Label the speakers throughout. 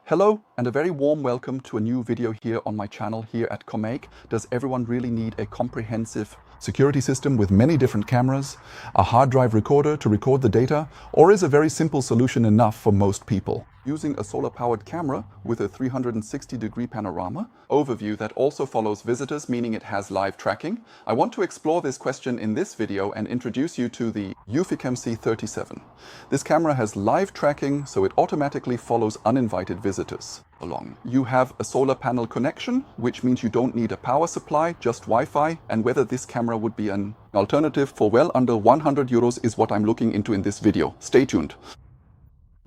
Speaker 1: Hello and a very warm welcome to a new video here on my channel here at commaik. Does everyone really need a comprehensive security system with many different cameras, a hard drive recorder to record the data, or is a very simple solution enough for most people? Using a solar-powered camera with a 360-degree panorama overview that also follows visitors, meaning it has live tracking, I want to explore this question in this video and introduce you to the eufyCam C37. This camera has live tracking, so it automatically follows uninvited visitors along. You have a solar panel connection, which means you don't need a power supply, just Wi-Fi, and whether this camera would be an alternative for well under 100 euros is what I'm looking into in this video. Stay tuned.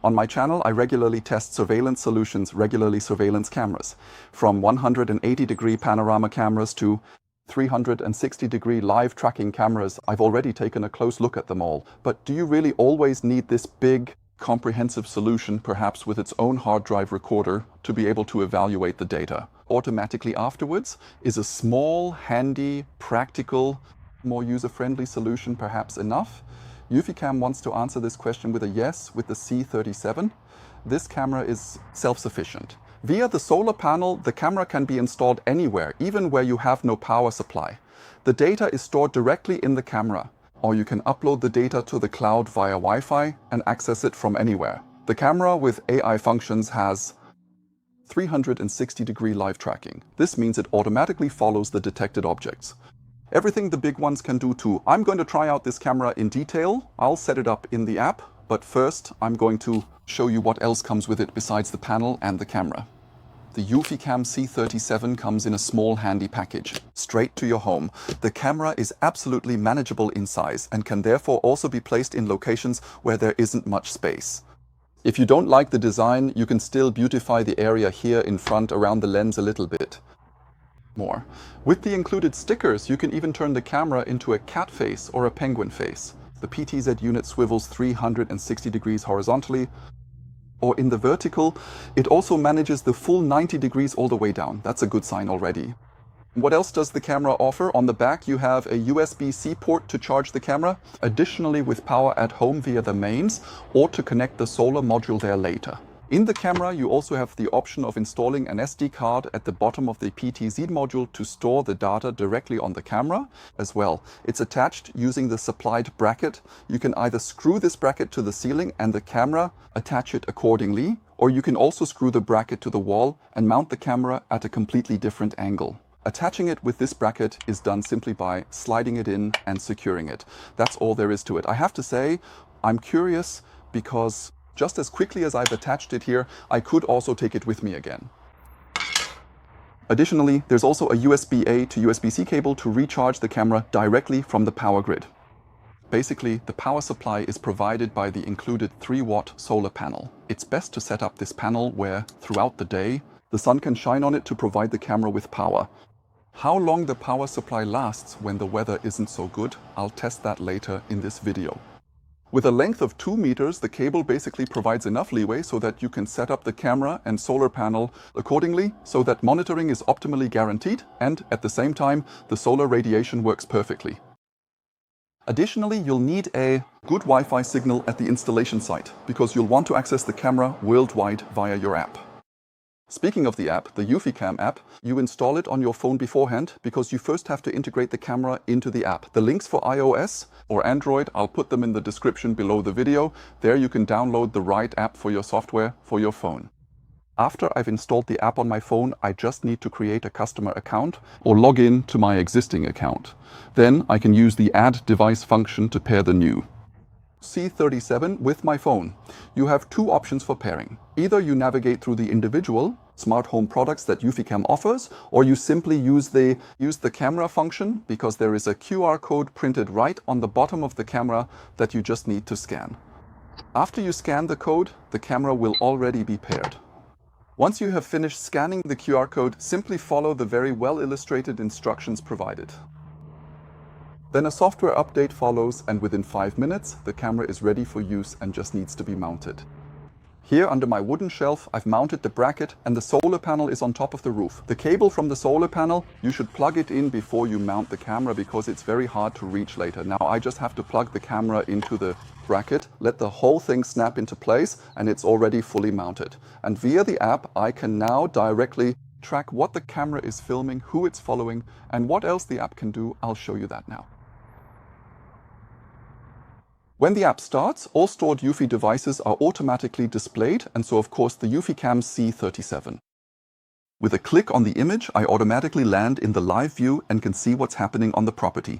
Speaker 1: On my channel, I regularly test surveillance solutions, regularly surveillance cameras, from 180-degree panorama cameras to 360-degree live tracking cameras. I've already taken a close look at them all. But do you really always need this big, comprehensive solution, perhaps with its own hard drive recorder, to be able to evaluate the data automatically afterwards? Is a small, handy, practical, more user-friendly solution perhaps enough? eufyCam wants to answer this question with a yes with the C37. This camera is self-sufficient. Via the solar panel, the camera can be installed anywhere, even where you have no power supply. The data is stored directly in the camera, or you can upload the data to the cloud via Wi-Fi and access it from anywhere. The camera with AI functions has 360-degree live tracking. This means it automatically follows the detected objects. Everything the big ones can do too. I'm going to try out this camera in detail. I'll set it up in the app, but first I'm going to show you what else comes with it besides the panel and the camera. The eufyCam C37 comes in a small handy package, straight to your home. The camera is absolutely manageable in size and can therefore also be placed in locations where there isn't much space. If you don't like the design, you can still beautify the area here in front around the lens a little bit more. With the included stickers, you can even turn the camera into a cat face or a penguin face. The PTZ unit swivels 360 degrees horizontally, or in the vertical. It also manages the full 90 degrees all the way down. That's a good sign already. What else does the camera offer? On the back you have a USB-C port to charge the camera, additionally with power at home via the mains, or to connect the solar module there later. In the camera, you also have the option of installing an SD card at the bottom of the PTZ module to store the data directly on the camera as well. It's attached using the supplied bracket. You can either screw this bracket to the ceiling and the camera attach it accordingly, or you can also screw the bracket to the wall and mount the camera at a completely different angle. Attaching it with this bracket is done simply by sliding it in and securing it. That's all there is to it. I have to say, I'm curious because just as quickly as I've attached it here, I could also take it with me again. Additionally, there's also a USB-A to USB-C cable to recharge the camera directly from the power grid. Basically, the power supply is provided by the included 3-watt solar panel. It's best to set up this panel where, throughout the day, the sun can shine on it to provide the camera with power. How long the power supply lasts when the weather isn't so good, I'll test that later in this video. With a length of 2 meters, the cable basically provides enough leeway so that you can set up the camera and solar panel accordingly so that monitoring is optimally guaranteed and, at the same time, the solar radiation works perfectly. Additionally, you'll need a good Wi-Fi signal at the installation site because you'll want to access the camera worldwide via your app. Speaking of the app, the eufyCam app, you install it on your phone beforehand because you first have to integrate the camera into the app. The links for iOS or Android, I'll put them in the description below the video. There you can download the right app for your software for your phone. After I've installed the app on my phone, I just need to create a customer account or log in to my existing account. Then I can use the Add Device function to pair the new C37 with my phone. You have two options for pairing. Either you navigate through the individual smart home products that eufyCam offers, or you simply use the camera function because there is a QR code printed right on the bottom of the camera that you just need to scan. After you scan the code, the camera will already be paired. Once you have finished scanning the QR code, simply follow the very well illustrated instructions provided. Then a software update follows, and within 5 minutes, the camera is ready for use and just needs to be mounted. Here under my wooden shelf, I've mounted the bracket and the solar panel is on top of the roof. The cable from the solar panel, you should plug it in before you mount the camera because it's very hard to reach later. Now I just have to plug the camera into the bracket, let the whole thing snap into place, and it's already fully mounted. And via the app, I can now directly track what the camera is filming, who it's following, and what else the app can do. I'll show you that now. When the app starts, all stored Eufy devices are automatically displayed, and so of course the eufyCam C37. With a click on the image, I automatically land in the live view and can see what's happening on the property.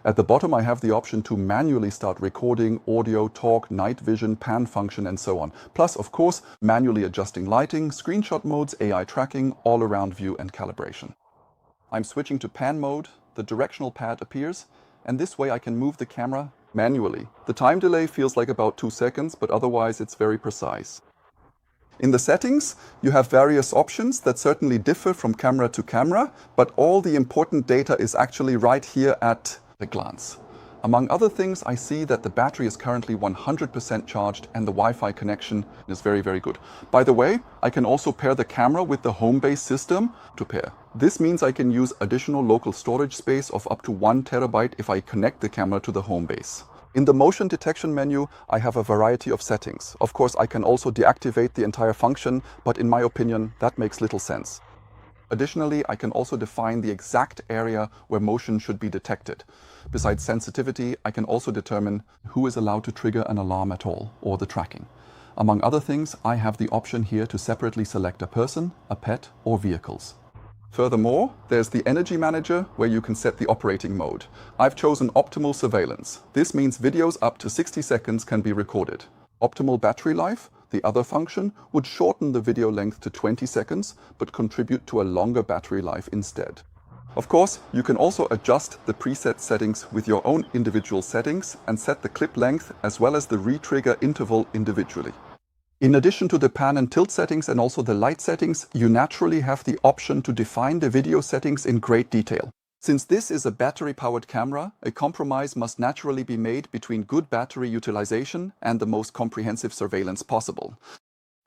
Speaker 1: At the bottom I have the option to manually start recording, audio, talk, night vision, pan function and so on. Plus of course manually adjusting lighting, screenshot modes, AI tracking, all-around view and calibration. I'm switching to pan mode, the directional pad appears, and this way I can move the camera manually. The time delay feels like about 2 seconds, but otherwise it's very precise. In the settings, you have various options that certainly differ from camera to camera, but all the important data is actually right here at a glance. Among other things, I see that the battery is currently 100% charged and the Wi-Fi connection is very, very good. By the way, I can also pair the camera with the home base system to pair. This means I can use additional local storage space of up to 1 terabyte if I connect the camera to the home base. In the motion detection menu, I have a variety of settings. Of course, I can also deactivate the entire function, but in my opinion, that makes little sense. Additionally, I can also define the exact area where motion should be detected. Besides sensitivity, I can also determine who is allowed to trigger an alarm at all, or the tracking. Among other things, I have the option here to separately select a person, a pet, or vehicles. Furthermore, there's the Energy Manager, where you can set the operating mode. I've chosen Optimal Surveillance. This means videos up to 60 seconds can be recorded. Optimal Battery Life, the other function, would shorten the video length to 20 seconds, but contribute to a longer battery life instead. Of course, you can also adjust the preset settings with your own individual settings and set the clip length as well as the retrigger interval individually. In addition to the pan and tilt settings and also the light settings, you naturally have the option to define the video settings in great detail. Since this is a battery-powered camera, a compromise must naturally be made between good battery utilization and the most comprehensive surveillance possible.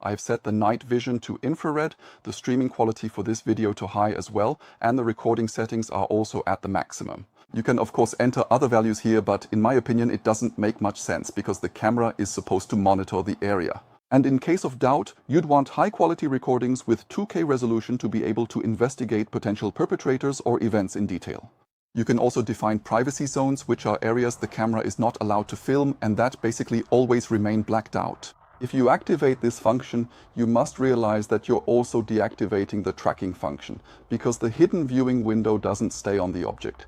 Speaker 1: I've set the night vision to infrared, the streaming quality for this video to high as well, and the recording settings are also at the maximum. You can of course enter other values here, but in my opinion it doesn't make much sense because the camera is supposed to monitor the area. And in case of doubt, you'd want high-quality recordings with 2K resolution to be able to investigate potential perpetrators or events in detail. You can also define privacy zones, which are areas the camera is not allowed to film and that basically always remain blacked out. If you activate this function, you must realize that you're also deactivating the tracking function, because the hidden viewing window doesn't stay on the object,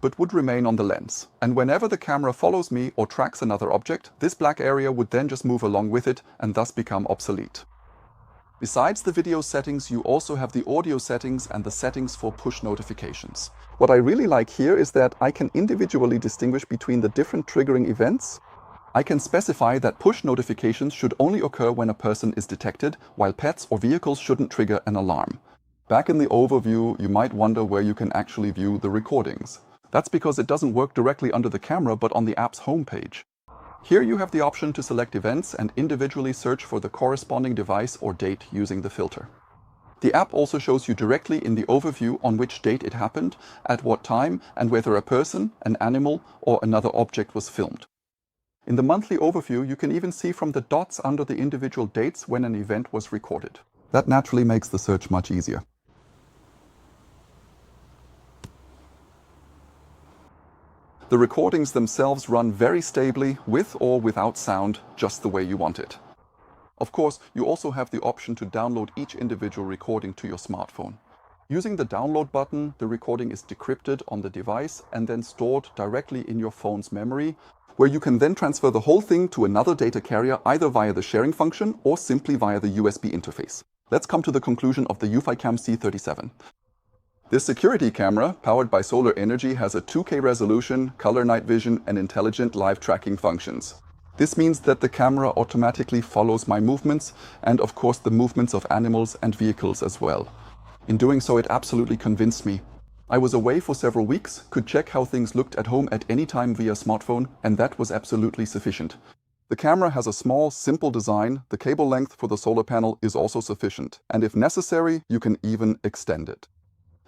Speaker 1: but would remain on the lens. And whenever the camera follows me or tracks another object, this black area would then just move along with it and thus become obsolete. Besides the video settings, you also have the audio settings and the settings for push notifications. What I really like here is that I can individually distinguish between the different triggering events. I can specify that push notifications should only occur when a person is detected, while pets or vehicles shouldn't trigger an alarm. Back in the overview, you might wonder where you can actually view the recordings. That's because it doesn't work directly under the camera, but on the app's homepage. Here you have the option to select events and individually search for the corresponding device or date using the filter. The app also shows you directly in the overview on which date it happened, at what time, and whether a person, an animal, or another object was filmed. In the monthly overview, you can even see from the dots under the individual dates when an event was recorded. That naturally makes the search much easier. The recordings themselves run very stably, with or without sound, just the way you want it. Of course, you also have the option to download each individual recording to your smartphone. Using the download button, the recording is decrypted on the device and then stored directly in your phone's memory, where you can then transfer the whole thing to another data carrier either via the sharing function or simply via the USB interface. Let's come to the conclusion of the eufyCam C37. This security camera, powered by solar energy, has a 2K resolution, color night vision, and intelligent live tracking functions. This means that the camera automatically follows my movements and of course the movements of animals and vehicles as well. In doing so, it absolutely convinced me. I was away for several weeks, could check how things looked at home at any time via smartphone, and that was absolutely sufficient. The camera has a small, simple design. The cable length for the solar panel is also sufficient, and if necessary, you can even extend it.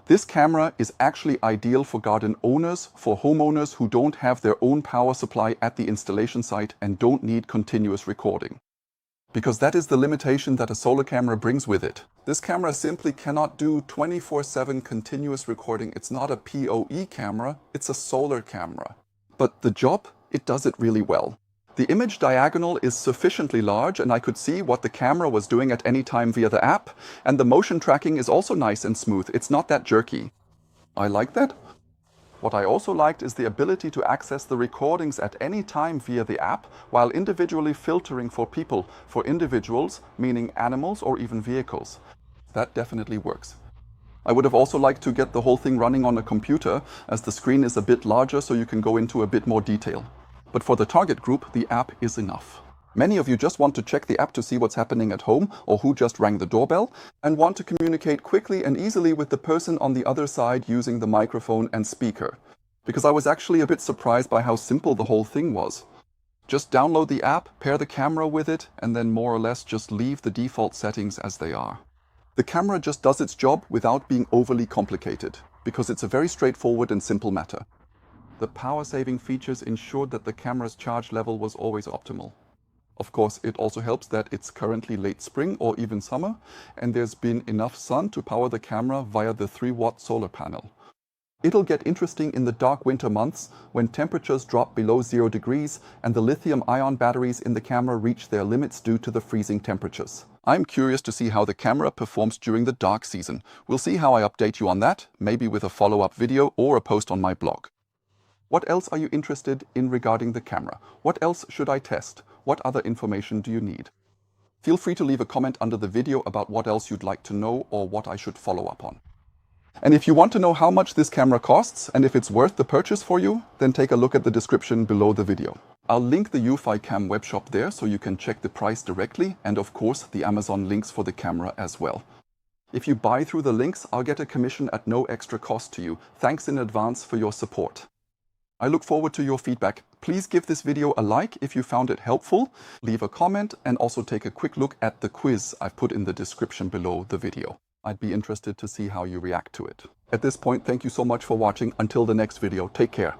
Speaker 1: This camera is actually ideal for garden owners, for homeowners who don't have their own power supply at the installation site and don't need continuous recording. Because that is the limitation that a solar camera brings with it. This camera simply cannot do 24/7 continuous recording. It's not a PoE camera, it's a solar camera. But the job, it does it really well. The image diagonal is sufficiently large and I could see what the camera was doing at any time via the app, and the motion tracking is also nice and smooth. It's not that jerky. I like that. What I also liked is the ability to access the recordings at any time via the app while individually filtering for people, for individuals, meaning animals or even vehicles. That definitely works. I would have also liked to get the whole thing running on a computer, as the screen is a bit larger so you can go into a bit more detail. But for the target group, the app is enough. Many of you just want to check the app to see what's happening at home or who just rang the doorbell, and want to communicate quickly and easily with the person on the other side using the microphone and speaker. Because I was actually a bit surprised by how simple the whole thing was. Just download the app, pair the camera with it, and then more or less just leave the default settings as they are. The camera just does its job without being overly complicated, because it's a very straightforward and simple matter. The power-saving features ensured that the camera's charge level was always optimal. Of course, it also helps that it's currently late spring or even summer, and there's been enough sun to power the camera via the 3-watt solar panel. It'll get interesting in the dark winter months when temperatures drop below 0 degrees and the lithium-ion batteries in the camera reach their limits due to the freezing temperatures. I'm curious to see how the camera performs during the dark season. We'll see how I update you on that, maybe with a follow-up video or a post on my blog. What else are you interested in regarding the camera? What else should I test? What other information do you need? Feel free to leave a comment under the video about what else you'd like to know or what I should follow up on. And if you want to know how much this camera costs and if it's worth the purchase for you, then take a look at the description below the video. I'll link the eufyCam webshop there so you can check the price directly, and of course the Amazon links for the camera as well. If you buy through the links, I'll get a commission at no extra cost to you. Thanks in advance for your support. I look forward to your feedback. Please give this video a like if you found it helpful, leave a comment, and also take a quick look at the quiz I've put in the description below the video. I'd be interested to see how you react to it. At this point, thank you so much for watching. Until the next video, take care.